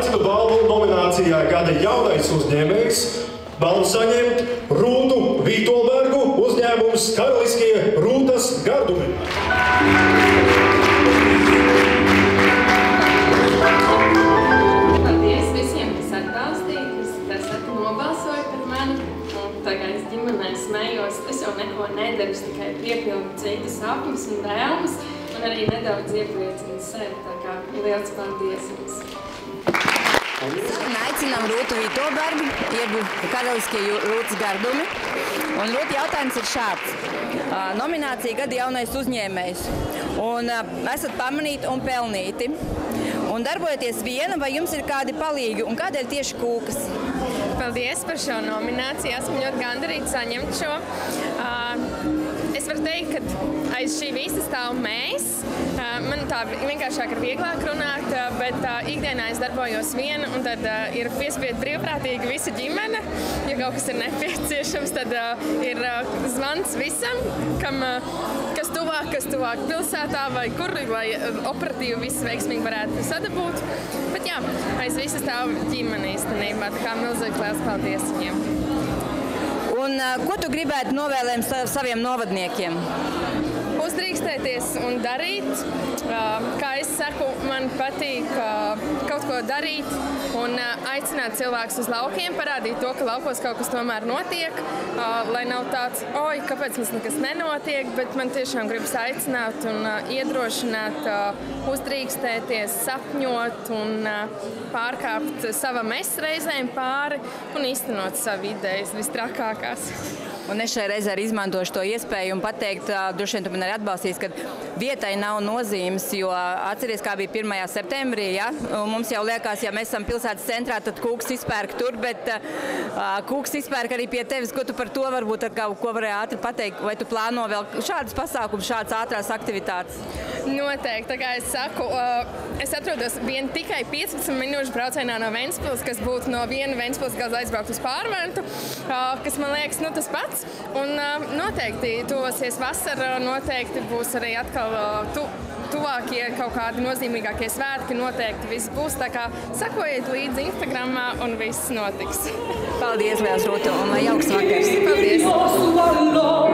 rakstu balvu nominācijā Gada jaunais uzņēmējs balvu saņemt Rūtu Vītolbergu uzņēmums Karaliskie Rūtas gardumi. Paldies visiem, kas atbalstīja, kas nobalsoja par mani. Tagad es ģimenē smējos, es jau neko nedaru, tikai piepildu citas sapņus un vēlmes, un arī nedaudz iepriecinu sevi, tā kā liels paldies jums. Aicinām Rūtu Vītolbergu, jeb Karaliskie Rūtas gardumi. Un Rūta, jautājums ir šāds. Nominācija Gada jaunais uzņēmējs. Un esat pamanīti un pelnīti. Un darbojaties viena, vai jums ir kādi palīgi? Un kādēļ tieši Kūkas? Paldies par šo nomināciju. Esmu ļoti gandarīta saņemt šo. Es varu teikt, ka aiz šī visa stāv mēs. Man tā vienkāršāk ir vieglāk runāt, bet ikdienā es darbojos viena, un tad ir piespied brīvprātīgi visa ģimene. Ja kaut kas ir nepieciešams, tad ir zvans visam, kas tuvāk pilsētā vai kur, lai operatīvi viss veiksmīgi varētu sadabūt. Bet jā, aiz visa stāv ģimene īstenībā, tā kā milzīgi liels paldies viņiem. Un ko tu gribētu novēlēt saviem novadniekiem? Uzdrīkstēties un darīt. Kā es saku, man patīk kaut ko darīt un aicināt cilvēkus uz laukiem, parādīt to, ka laukos kaut kas tomēr notiek, lai nav tāds, oi, kāpēc mums nekas nenotiek, bet man tiešām gribas aicināt un iedrošināt, uzdrīkstēties, sapņot un pārkāpt savam es reizēm pāri un īstenot savu idejas vistrakākās. Un es šai reizē arī izmantošu to iespēju un pateikt, droši vien tu man arī atbalstīs, ka vietai nav nozīmes, jo atceries, kā bija 1. septembrī, ja? Mums jau liekas, ja mēs esam pilsētas centrā, tad Kūks izpērk tur, bet Kūks izpērk arī pie tevis. Ko tu par to varbūt ko varēja ātri pateikt? Vai tu plāno vēl šādas pasākumus, šādas ātrās aktivitātes? Noteikti, tā kā es saku, es atrodos tikai 15 minūšu braucienā no Ventspils, kas būtu no viena Ventspils gala aizbraukt uz Pārventu, kas man liekas, tas pats. Un noteikti tuvosies vasara, noteikti būs arī atkal tuvākie kaut kādi nozīmīgākie svētki, noteikti viss būs. Tā kā sakojiet līdzi Instagramā un viss notiks. Paldies, liels Rūta, un lai jauks vakars! Paldies!